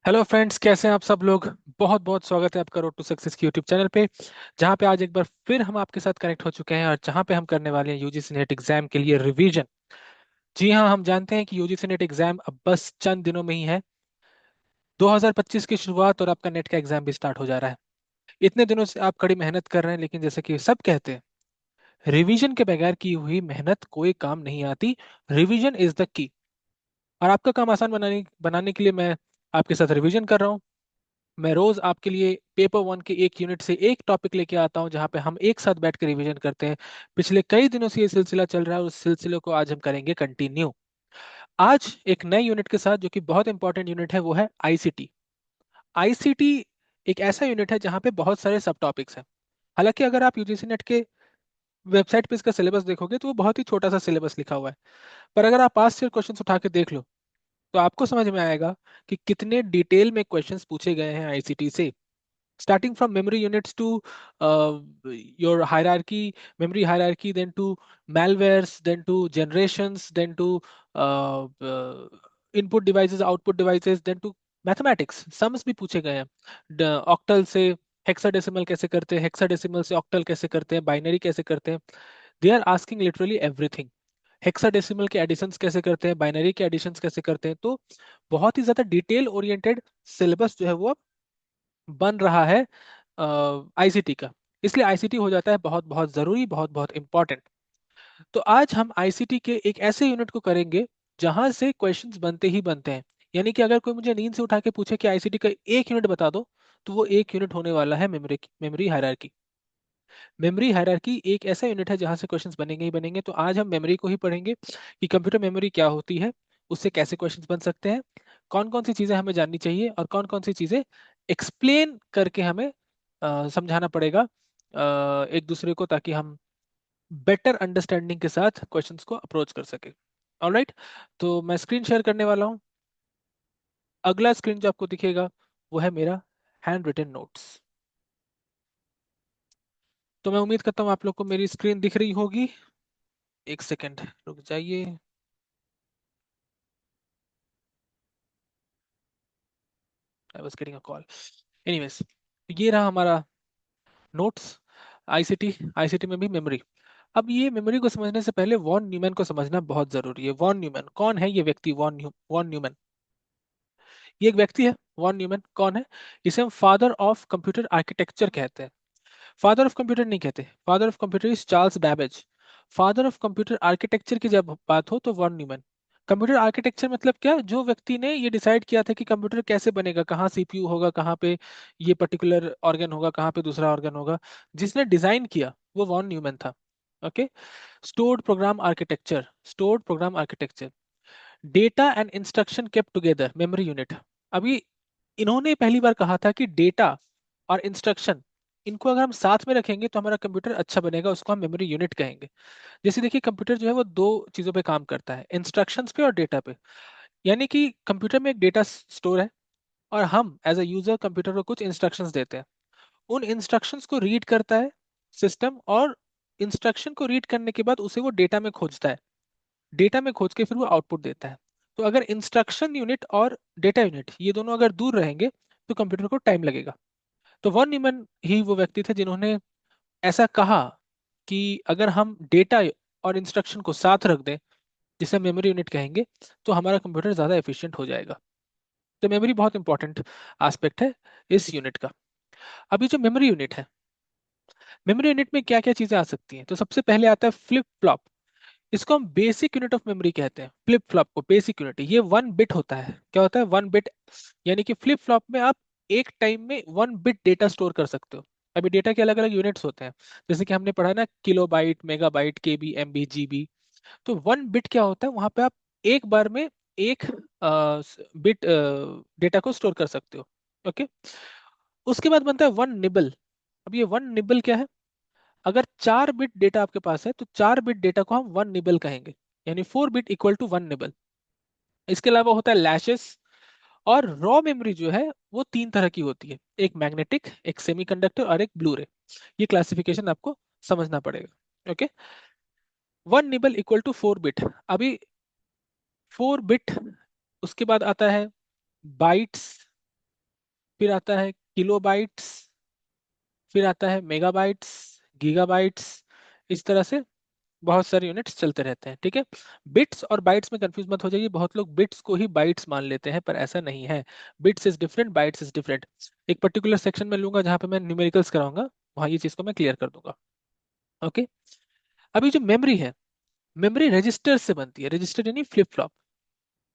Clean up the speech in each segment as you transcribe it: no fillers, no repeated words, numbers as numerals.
Hello friends, कैसे हैं आप सब लोग। बहुत बहुत स्वागत है आपका रोड टू सक्सेस की यूट्यूब चैनल पे, जहां पे आज एक बार फिर हम आपके साथ कनेक्ट हो चुके हैं और जहां पे हम करने वाले हैं यूजीसी नेट एग्जाम के लिए रिवीजन। जी हाँ, हम जानते हैं कि यूजीसी नेट एग्जाम अब बस चंद दिनों में ही है। 2025 की शुरुआत और आपका नेट का एग्जाम भी स्टार्ट हो जा रहा है। इतने दिनों से आप कड़ी मेहनत कर रहे हैं, लेकिन जैसे कि सब कहते हैं, रिवीजन के बगैर की हुई मेहनत कोई काम नहीं आती। Revision is the key. और आपका काम आसान बनाने बनाने के लिए मैं आपके साथ रिवीजन कर रहा हूँ। मैं रोज आपके लिए पेपर वन के एक यूनिट से एक टॉपिक लेके आता हूं, जहां पे हम एक साथ बैठ कर रिवीजन करते हैं। पिछले कई दिनों से ये सिलसिला चल रहा है और उस सिलसिले को आज हम करेंगे कंटिन्यू। आज एक नए यूनिट के साथ, जो कि बहुत इंपॉर्टेंट यूनिट है, वो है आईसीटी। आईसीटी एक ऐसा यूनिट है जहां पे बहुत सारे सब टॉपिक्स हैं। हालांकि अगर आप यूजीसी नेट के वेबसाइट पे इसका सिलेबस देखोगे तो वो बहुत ही छोटा सा सिलेबस लिखा हुआ है। पर अगर आप पास से क्वेश्चन उठा के देख लो तो आपको समझ में आएगा कि कितने डिटेल में क्वेश्चंस पूछे गए हैं आईसीटी से। Starting from memory units to your hierarchy, memory hierarchy, then to malwares, then to generations, then to input devices, output devices, then to mathematics, sums भी पूछे गए हैं। octal से hexadecimal कैसे करते हैं, hexadecimal से octal कैसे करते हैं, binary कैसे करते हैं। they are asking literally everything। Hexadecimal के एडिशंस कैसे करते हैं, बाइनरी के एडिशंस कैसे करते हैं। तो बहुत ही ज्यादा डिटेल ओरिएंटेड सिलेबस जो है वो बन रहा है आईसीटी का। इसलिए आईसीटी हो जाता है बहुत बहुत जरूरी, बहुत बहुत इंपॉर्टेंट। तो आज हम आईसीटी के एक ऐसे यूनिट को करेंगे जहां से क्वेश्चंस बनते ही बनते हैं। यानी कि अगर कोई मुझे नींद से उठा के पूछे कि आईसीटी का एक यूनिट बता दो, तो वो एक यूनिट होने वाला है मेमोरी हायरार्की। मेमोरी हायरार्की एक ऐसा यूनिट है जहां से क्वेश्चंस बनेंगे ही बनेंगे। तो आज हम मेमोरी को ही पढ़ेंगे कि कंप्यूटर मेमोरी क्या होती है, उससे कैसे क्वेश्चंस बन सकते हैं, कौन कौन सी चीजें हमें जाननी चाहिए और कौन कौन सी चीजें एक्सप्लेन करके हमें समझाना पड़ेगा एक दूसरे को, ताकि हम बेटर अंडरस्टैंडिंग के साथ क्वेश्चंस को अप्रोच कर सके। ऑलराइट, तो मैं स्क्रीन शेयर करने वाला हूँ। अगला स्क्रीन जो आपको दिखेगा वो है मेरा हैंड रिटन नोट्स। तो मैं उम्मीद करता हूँ आप लोग को मेरी स्क्रीन दिख रही होगी। एक सेकेंड रुक जाइए। I was getting a call. Anyways, ये रहा हमारा नोट्स। आईसीटी, आईसीटी में भी मेमोरी। अब ये मेमोरी को समझने से पहले वॉन न्यूमैन को समझना बहुत जरूरी है। वॉन न्यूमैन कौन है? ये व्यक्ति वॉन न्यूमैन, ये एक व्यक्ति है। वॉन न्यूमैन कौन है? इसे हम फादर ऑफ कंप्यूटर आर्किटेक्चर कहते हैं। फादर ऑफ कंप्यूटर नहीं कहते, father of computer is Charles Babbage. Father of computer architecture की जब बात हो तो वॉन न्यूमैन। कंप्यूटर आर्किटेक्चर मतलब क्या? जो व्यक्ति ने ये डिसाइड किया था कि कंप्यूटर कैसे बनेगा, कहाँ सीपीयू होगा, कहाँ पे ये पर्टिकुलर ऑर्गन होगा, कहाँ पे दूसरा ऑर्गन होगा, जिसने डिजाइन किया वो वॉन न्यूमैन था। Okay. Stored program architecture, stored program architecture. Data and instruction kept together, memory unit. अभी इन्होंने पहली बार कहा था कि डेटा और इंस्ट्रक्शन, इनको अगर हम साथ में रखेंगे तो हमारा कंप्यूटर अच्छा बनेगा, उसको हम मेमोरी यूनिट कहेंगे। जैसे देखिए, कंप्यूटर जो है वो दो चीजों पे काम करता है, इंस्ट्रक्शंस पे और डेटा पे। यानी कि कंप्यूटर में एक डेटा स्टोर है और हम एज अ यूजर कंप्यूटर को कुछ इंस्ट्रक्शंस देते हैं। उन इंस्ट्रक्शंस को रीड करता है सिस्टम, और इंस्ट्रक्शन को रीड करने के बाद उसे वो डेटा में खोजता है। डेटा में खोज के फिर वो आउटपुट देता है। तो अगर इंस्ट्रक्शन यूनिट और डेटा यूनिट ये दोनों अगर दूर रहेंगे तो कंप्यूटर को टाइम लगेगा। तो वॉन न्यूमैन ही वो व्यक्ति थे जिन्होंने ऐसा कहा कि अगर हम डेटा और इंस्ट्रक्शन को साथ रख दें, जिसे मेमोरी यूनिट कहेंगे, तो हमारा कंप्यूटर ज़्यादा एफिशिएंट हो जाएगा। तो मेमोरी बहुत इंपॉर्टेंट एस्पेक्ट है इस यूनिट का। अभी जो मेमोरी यूनिट है, मेमोरी यूनिट में क्या क्या चीज़ें आ सकती हैं? तो सबसे पहले आता है फ्लिप फ्लॉप। इसको हम बेसिक यूनिट ऑफ मेमोरी कहते हैं। फ्लिप फ्लॉप को बेसिक यूनिट, ये 1 बिट होता है। क्या होता है? 1 बिट। यानी कि फ्लिप फ्लॉप में आप एक टाइम में 1 बिट डेटा स्टोर कर सकते हो। अभी डेटा के अलग अलग यूनिट्स होते हैं, जैसे कि हमने पढ़ा ना, किलोबाइट, मेगाबाइट, केबी, एमबी, जीबी। तो 1 बिट क्या होता है? वहां पे आप एक बार में एक बिट डेटा को स्टोर कर सकते हो। ओके। उसके बाद बनता है 1 निबल। अब ये 1 निबल क्या है? अगर 4 बिट डेटा आपके पास है तो 4 बिट डेटा को हम 1 निबल कहेंगे। यानी 4 बिट इक्वल टू 1 निबल। इसके अलावा होता है लैशेस। और रॉ मेमोरी जो है वो 3 तरह की होती है, एक मैग्नेटिक, एक सेमीकंडक्टर और एक ब्लू रे। ये क्लासिफिकेशन आपको समझना पड़ेगा। Okay. 1 nibble equal to 4 bit. अभी 4 बिट, उसके बाद आता है बाइट्स, फिर आता है किलोबाइट्स, फिर आता है मेगाबाइट्स, गीगाबाइट्स, इस तरह से बहुत सारे यूनिट्स चलते रहते हैं। ठीक है, बिट्स और बाइट्स में कंफ्यूज मत हो जाइए, बहुत लोग बिट्स को ही बाइट्स मान लेते हैं, पर ऐसा नहीं है। Bits is different, bytes is different. एक पर्टिकुलर सेक्शन में लूंगा जहां पे मैं न्यूमेरिकल्स कराऊंगा, वहां ये चीज को मैं क्लियर कर दूंगा। ओके, अभी जो मेमोरी है, मेमोरी रजिस्टर से बनती है, रजिस्टर यानी फ्लिप फ्लॉप।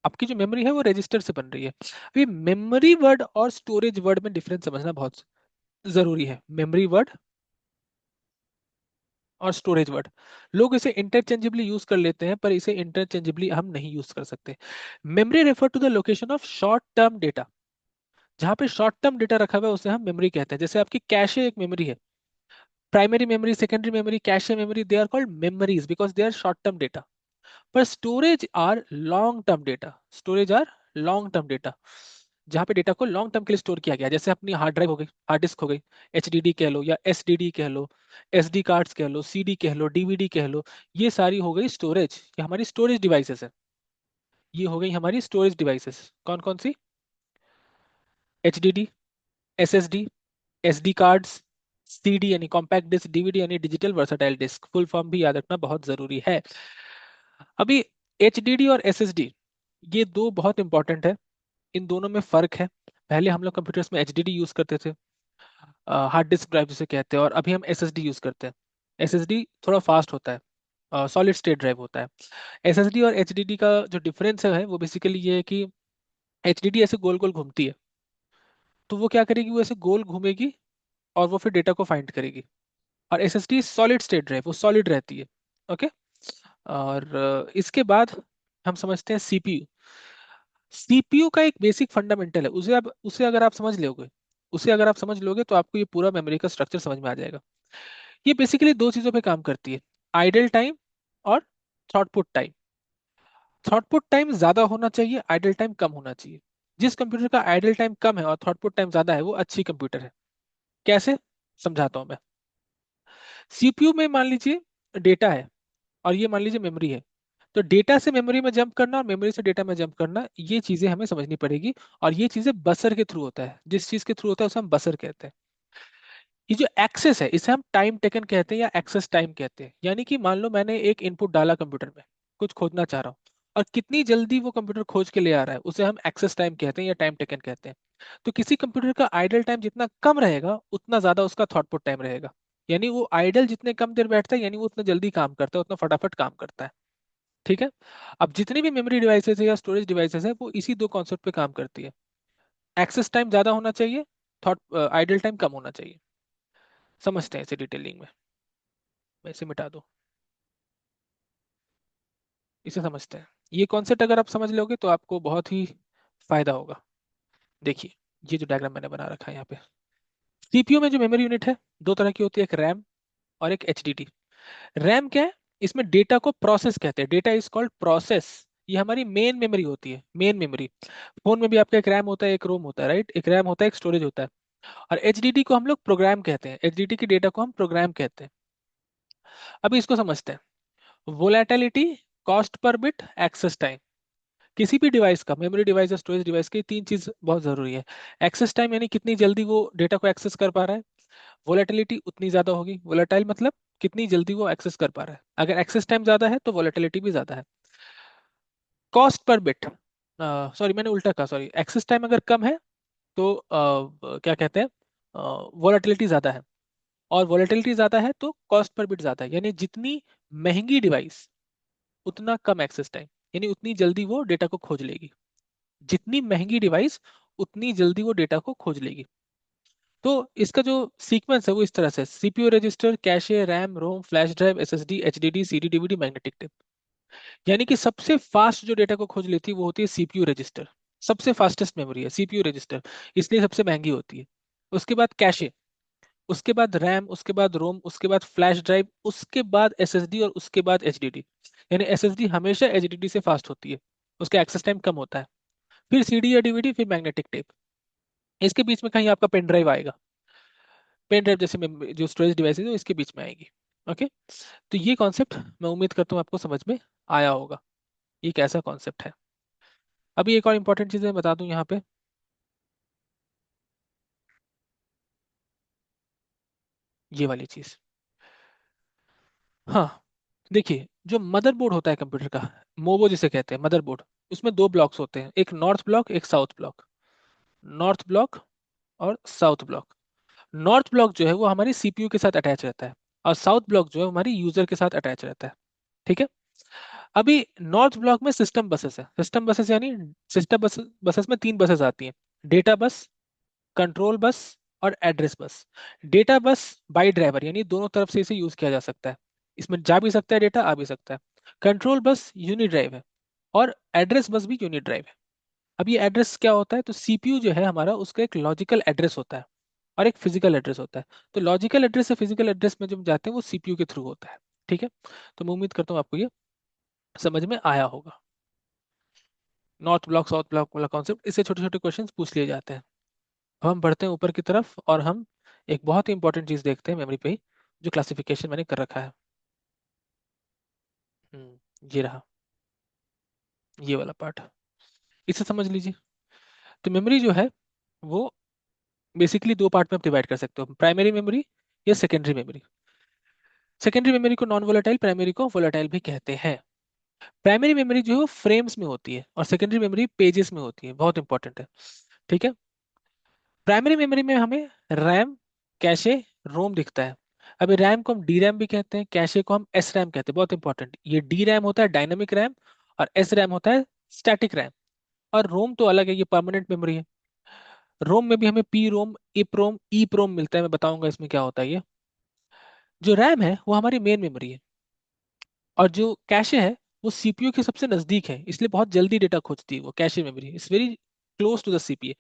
आपकी जो मेमोरी है वो रजिस्टर से बन रही है। अभी मेमोरी वर्ड और स्टोरेज वर्ड में डिफरेंस समझना बहुत जरूरी है। मेमोरी वर्ड और स्टोरेज वर्ड, लोग इसे इंटरचेंजेबली यूज कर लेते हैं, पर इसे इंटरचेंजेबली हम नहीं यूज कर सकते। Memory refer to the location of short term data. जहां पे शॉर्ट टर्म डेटा रखा हुआ है उसे हम मेमोरी कहते हैं। जैसे आपकी कैशे एक मेमोरी है, primary memory, secondary memory, cache memory, they are called memories because they are short term data. पर storage are long term data, storage are long term data, जहाँ पे डेटा को लॉन्ग टर्म के लिए store किया गया। जैसे अपनी हार्ड ड्राइव हो गई, हार्ड डिस्क हो गई, एचडीडी कह लो या एसडीडी कह लो, एसडी कार्ड्स कह लो, सीडी कह लो, डीवीडी कह लो, ये सारी हो गई स्टोरेज, ये हमारी स्टोरेज डिवाइसेस है। ये हो गई हमारी स्टोरेज डिवाइसेस। कौन कौन सी? HDD, SSD, SD cards, CD यानी कॉम्पैक्ट डिस्क, डीवीडी यानी digital versatile disc. Full form भी याद रखना बहुत जरूरी है। अभी एचडीडी और एसएसडी, ये दो बहुत इंपॉर्टेंट है। इन दोनों में फर्क है। पहले हम लोग कंप्यूटर्स में एचडीडी यूज करते थे, हार्ड डिस्क ड्राइव जिसे कहते हैं, और अभी हम एसएसडी यूज करते हैं। एसएसडी थोड़ा फास्ट होता है, सॉलिड स्टेट ड्राइव होता है। एसएसडी और एचडीडी का जो डिफरेंस है वो बेसिकली ये है कि एचडीडी ऐसे गोल गोल घूमती है, तो वो क्या करेगी, वो ऐसे गोल घूमेगी और वो फिर डेटा को फाइंड करेगी। और एसएसडी सॉलिड स्टेट ड्राइव, वो सॉलिड रहती है। ओके, और इसके बाद हम समझते हैं सीपीयू। सीपीयू का एक बेसिक फंडामेंटल है, उसे अगर आप समझ लोगे, उसे अगर आप समझ लोगे तो आपको ये पूरा मेमोरी का स्ट्रक्चर समझ में आ जाएगा। ये बेसिकली दो चीजों पे काम करती है, आइडल टाइम और थ्रॉटपुट टाइम। थ्रॉटपुट टाइम ज्यादा होना चाहिए, आइडल टाइम कम होना चाहिए। जिस कंप्यूटर का आइडल टाइम कम है और थ्रॉटपुट टाइम ज्यादा है वो अच्छी कंप्यूटर है। कैसे, समझाता हूं मैं। सीपीयू में मान लीजिए डेटा है, और ये मान लीजिए मेमोरी है। तो डेटा से मेमोरी में जंप करना और मेमोरी से डेटा में जंप करना, ये चीजें हमें समझनी पड़ेगी। और ये चीजें बसर के थ्रू होता है, जिस चीज के थ्रू होता है उसे हम बसर कहते हैं। ये जो एक्सेस है इसे हम टाइम टेकन कहते हैं या एक्सेस टाइम कहते हैं। यानी कि मान लो मैंने एक इनपुट डाला कंप्यूटर में, कुछ खोजना चाह रहा हूँ, और कितनी जल्दी वो कंप्यूटर खोज के ले आ रहा है उसे हम एक्सेस टाइम कहते हैं या टाइम टेकन कहते हैं। तो किसी कंप्यूटर का आइडल टाइम जितना कम रहेगा उतना ज्यादा उसका थॉटपुट टाइम रहेगा। यानी वो आइडल जितने कम देर बैठता है, यानी वो उतना जल्दी काम करता है, उतना फटाफट काम करता है। ठीक है, अब जितनी भी मेमोरी डिवाइसेस है या स्टोरेज डिवाइसेस है वो इसी दो कॉन्सेप्ट पे काम करती है। एक्सेस टाइम ज्यादा होना चाहिए, थॉट आइडल टाइम कम होना चाहिए। समझते हैं इसे डिटेलिंग में, मैं इसे मिटा दूं, इसे समझते हैं। ये कॉन्सेप्ट अगर आप समझ लोगे तो आपको बहुत ही फायदा होगा। देखिए, ये जो डायग्राम मैंने बना रखा है यहाँ पे, सीपीयू में जो मेमोरी यूनिट है दो तरह की होती है, एक रैम और एक एचडीडी। रैम क्या है? इसमें डेटा को प्रोसेस कहते हैं, डेटा इज कॉल्ड प्रोसेस। ये हमारी मेन मेमोरी होती है, मेन मेमोरी। फोन में भी आपका एक रैम होता है, एक रोम होता है, राइट? एक रैम होता है, एक स्टोरेज होता है। और एचडीडी को हम लोग प्रोग्राम कहते हैं, एचडीडी की डेटा को हम प्रोग्राम कहते हैं। अभी इसको समझते हैं। Volatility, cost per bit, access time. किसी भी डिवाइस का, मेमोरी डिवाइस या स्टोरेज डिवाइस की तीन चीज बहुत जरूरी है। एक्सेस टाइम यानी कितनी जल्दी वो डेटा को एक्सेस कर पा रहा है, वोलेटिलिटी उतनी ज्यादा होगी, वोलेटाइल मतलब कितनी जल्दी वो एक्सेस कर पा रहा है। अगर एक्सेस टाइम ज्यादा है तो वोलेटिलिटी भी ज्यादा है। कॉस्ट पर बिट, सॉरी मैंने उल्टा कहा, सॉरी, एक्सेस टाइम अगर कम है तो क्या कहते हैं, वोलेटिलिटी ज्यादा है। और वोलेटिलिटी ज्यादा है तो कॉस्ट पर बिट ज्यादा है। यानी जितनी महंगी डिवाइस उतना कम एक्सेस टाइम, यानी उतनी जल्दी वो डेटा को खोज लेगी। जितनी महंगी डिवाइस उतनी जल्दी वो डेटा को खोज लेगी। तो इसका जो सीक्वेंस है वो इस तरह से: CPU register, cache, RAM, ROM, flash drive, SSD, HDD, CD, DVD, magnetic tape. यानी कि सबसे फास्ट जो डेटा को खोज लेती है वो होती है सीपीयू रजिस्टर। सबसे फास्टेस्ट मेमोरी है सीपीयू रजिस्टर, इसलिए सबसे महंगी होती है। उसके बाद कैशे, उसके बाद रैम, उसके बाद रोम, उसके बाद फ्लैश ड्राइव, उसके बाद एसएसडी और उसके बाद एचडीडी। यानी एसएसडी हमेशा एचडीडी से फास्ट होती है, उसका एक्सेस टाइम कम होता है। फिर सीडी या डीवीडी, फिर मैग्नेटिक टेप। इसके बीच में कहीं आपका पेन ड्राइव आएगा। पेन ड्राइव जैसे जो स्टोरेज डिवाइस है वो इसके बीच में आएगी। ओके, तो ये कॉन्सेप्ट मैं उम्मीद करता हूँ आपको समझ में आया होगा। ये कैसा कॉन्सेप्ट है? अभी एक और इंपॉर्टेंट चीज़ मैं बता दूं यहाँ पे। ये वाली चीज। हाँ, देखिए जो मदरबोर्ड होता है कंप्यूटर का, मोबो जिसे कहते हैं मदरबोर्ड, उसमें दो ब्लॉक्स होते हैं, एक नॉर्थ ब्लॉक एक साउथ ब्लॉक। नॉर्थ ब्लॉक और साउथ ब्लॉक। नॉर्थ ब्लॉक जो है वो हमारी सीपीयू के साथ अटैच रहता है, और साउथ ब्लॉक जो है हमारी यूजर के साथ अटैच रहता है। ठीक है। अभी नॉर्थ ब्लॉक में सिस्टम बसेस है। सिस्टम बसेस यानी सिस्टम बसेस में तीन बसेस आती हैं, डेटा बस, कंट्रोल बस और address bus. Data bus by driver यानी दोनों तरफ से इसे यूज किया जा सकता है, इसमें जा भी सकता है डेटा, आ भी सकता है। कंट्रोल बस यूनिट ड्राइव है, और एड्रेस बस भी यूनिट ड्राइव है। अब ये एड्रेस क्या होता है, तो सीपीयू जो है हमारा उसका एक लॉजिकल एड्रेस होता है और एक फिजिकल एड्रेस होता है। तो लॉजिकल एड्रेस से फिजिकल एड्रेस में जब जाते हैं वो सीपीयू के थ्रू होता है। ठीक है। तो मैं उम्मीद करता हूँ आपको ये समझ में आया होगा। नॉर्थ ब्लॉक साउथ ब्लॉक वाला कॉन्सेप्ट, इससे छोटे छोटे क्वेश्चंस पूछ लिए जाते हैं। अब हम बढ़ते हैं ऊपर की तरफ, और हम एक बहुत ही इंपॉर्टेंट चीज देखते हैं मेमोरी पे ही, जो क्लासिफिकेशन मैंने कर रखा है। ये रहा, ये वाला पार्ट, इसे समझ लीजिए। तो मेमोरी जो है वो बेसिकली दो पार्ट में आप डिवाइड कर सकते हो, प्राइमरी मेमोरी या सेकेंडरी मेमोरी। सेकेंडरी मेमोरी को नॉन वोलेटाइल, प्राइमरी को वोलेटाइल भी कहते हैं। प्राइमरी मेमोरी जो है वो फ्रेम्स में होती है, और सेकेंडरी मेमोरी पेजेस में होती है, बहुत इंपॉर्टेंट है। ठीक है। प्राइमरी मेमोरी में हमें रैम, कैशे, रोम दिखता है। अभी रैम को हम डी रैम भी कहते हैं, कैशे को हम एस रैम कहते हैं, बहुत इंपॉर्टेंट। ये डी रैम होता है डायनेमिक रैम, और एस रैम होता है स्टैटिक रैम। और रोम तो अलग है, ये परमानेंट मेमोरी है। रोम में भी हमें पी रोम, इप रोम, ई प्रोम मिलता है, मैं बताऊंगा इसमें क्या होता है ये। जो रैम है वो हमारी मेन मेमोरी है, और जो कैशे है वो सीपीयू के सबसे नजदीक है, इसलिए बहुत जल्दी डेटा खोजती है वो cache memory, it's very close to the CPU.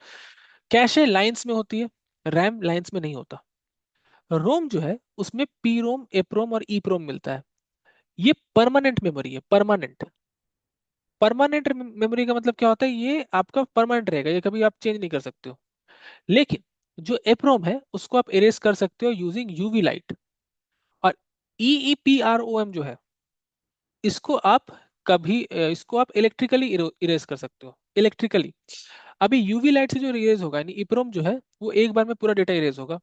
Cache lines में होती है, रैम लाइंस में नहीं होता। रोम जो है उसमें पी रोम, एप्रोम और ई प्रोम मिलता है। ये परमानेंट मेमोरी है, परमानेंट। परमानेंट मेमोरी का मतलब क्या होता है, ये आपका परमानेंट रहेगा, ये कभी आप चेंज नहीं कर सकते हो। लेकिन जो एप्रोम है उसको आप इरेज कर सकते हो यूजिंग यूवी लाइट। और ईईपीआरओएम जो है, इसको आप इसको आप इलेक्ट्रिकली इरेज कर सकते हो, इलेक्ट्रिकली। अभी यूवी लाइट से जो इरेज होगा, यानी ईप्रोम जो है वो एक बार में पूरा डेटा इरेज होगा।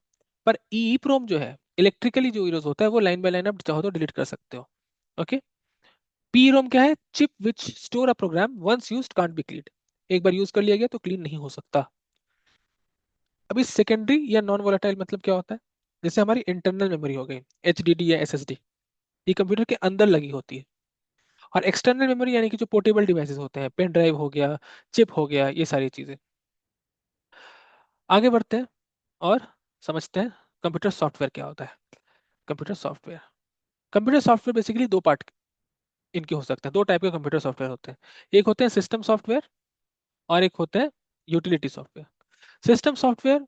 पर ईप्रोम जो है इलेक्ट्रिकली जो इरेज होता है, वो लाइन बाय लाइन आप चाहो तो डिलीट कर सकते हो। ओके। पी रोम क्या है, chip which store a program once used can't be clean. एक बार यूज कर लिया गया तो क्लीन नहीं हो सकता। अभी सेकेंडरी या नॉन वोलेटाइल मतलब क्या होता है, जैसे हमारी इंटरनल मेमोरी हो गई, एचडीडी या एसएसडी, ये कंप्यूटर के अंदर लगी होती है। और एक्सटर्नल मेमोरी यानी कि जो पोर्टेबल डिवाइसेस होते हैं, पेन ड्राइव हो गया, चिप हो गया, ये सारी चीजें। आगे बढ़ते हैं और समझते हैं कंप्यूटर सॉफ्टवेयर क्या होता है। कंप्यूटर सॉफ्टवेयर बेसिकली दो पार्ट इनके हो सकते हैं, दो टाइप के कंप्यूटर सॉफ्टवेयर होते हैं। एक होते हैं सिस्टम सॉफ्टवेयर, और एक होते हैं यूटिलिटी सॉफ्टवेयर। सिस्टम सॉफ्टवेयर,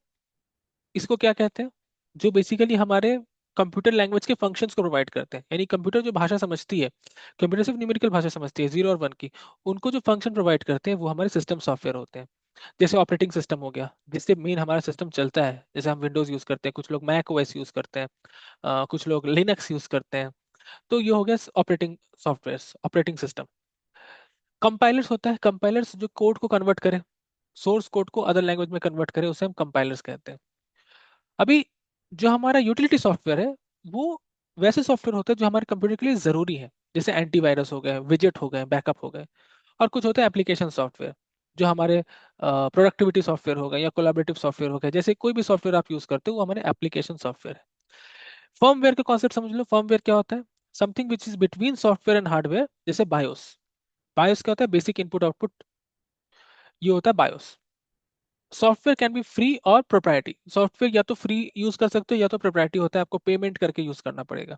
इसको क्या कहते हैं, जो बेसिकली हमारे कंप्यूटर लैंग्वेज के फंक्शंस को प्रोवाइड करते हैं, यानी कंप्यूटर जो भाषा समझती है, कंप्यूटर सिर्फ न्यूमेरिकल भाषा समझती है, जीरो और वन की, उनको जो फंक्शन प्रोवाइड करते हैं वो हमारे सिस्टम सॉफ्टवेयर होते हैं। जैसे ऑपरेटिंग सिस्टम हो गया, जिससे मेन हमारा सिस्टम चलता है, जैसे हम विंडोज यूज करते हैं, कुछ लोग मैक ओएस यूज करते हैं, कुछ लोग लिनक्स यूज करते हैं। तो ये हो गया operating software, operating system. Compilers होता है, कंपाइलर्स जो कोड को कन्वर्ट करे, सोर्स कोड को अदर लैंग्वेज में कन्वर्ट करे, उसे हम कंपाइलर्स कहते हैं। अभी जो हमारा यूटिलिटी सॉफ्टवेयर है, वो वैसे सॉफ्टवेयर होते हैं जो हमारे कंप्यूटर के लिए जरूरी है, जैसे एंटीवायरस हो गए, विजेट हो गए, बैकअप हो गए। और कुछ होते हैं एप्लीकेशन सॉफ्टवेयर, जो हमारे प्रोडक्टिविटी सॉफ्टवेयर हो गए या कोलैबोरेटिव सॉफ्टवेयर हो गए, जैसे कोई भी सॉफ्टवेयर आप यूज करते हो वो हमारे एप्लीकेशन सॉफ्टवेयर है। फर्मवेयर का कॉन्सेप्ट समझ लो, फर्मवेयर क्या होता है, something which is between software and hardware, जैसे बायोस। बायोस क्या होता है, बेसिक इनपुट आउटपुट, ये होता है BIOS. Software can be free और प्रोप्राइटरी, सॉफ्टवेयर या तो फ्री यूज कर सकते हो या तो प्रोप्राइटरी होता है, आपको पेमेंट करके यूज करना पड़ेगा।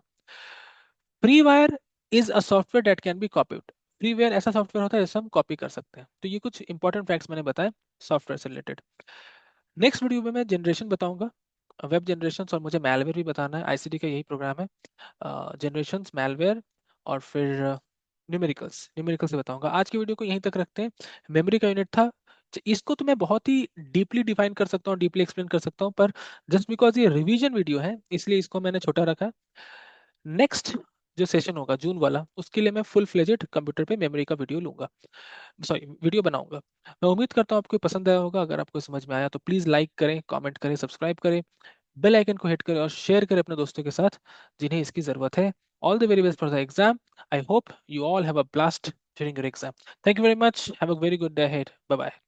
Freeware is a software that can be copied, freeware ऐसा सॉफ्टवेयर होता है जिसे हम कॉपी कर सकते हैं। तो ये कुछ इंपॉर्टेंट फैक्ट्स मैंने बताए सॉफ्टवेयर से रिलेटेड। नेक्स्ट वीडियो में मैं जनरेशन बताऊंगा, वेब जनरेशन, और मुझे मैलवेयर भी बताना है, आईसीटी का यही प्रोग्राम है। जनरेशन, मैलवेयर, और फिर न्यूमेरिकल्स, न्यूमेरिकल से बताऊंगा। आज की वीडियो को यहीं तक रखते हैं। मेमोरी का यूनिट था, इसको तो मैं बहुत ही डीपली डिफाइन कर सकता हूँ, डीपली एक्सप्लेन कर सकता हूँ, पर जस्ट बिकॉज ये रिवीजन वीडियो है इसलिए इसको मैंने छोटा रखा। नेक्स्ट जो सेशन होगा जून वाला, उसके लिए मैं फुल फ्लेजेड कंप्यूटर पे मेमोरी का वीडियो लूंगा, सॉरी वीडियो बनाऊंगा। मैं उम्मीद करता हूँ आपको पसंद आया होगा। अगर आपको समझ में आया तो प्लीज़ लाइक करें, कमेंट करें, सब्सक्राइब करें। बेल आइकन को हिट करें और शेयर करें अपने दोस्तों के साथ जिन्हें इसकी ज़रूरत है। All the very best for the exam. I hope you all have a blast during your exam. Thank you very much. Have a very good day ahead. Bye bye.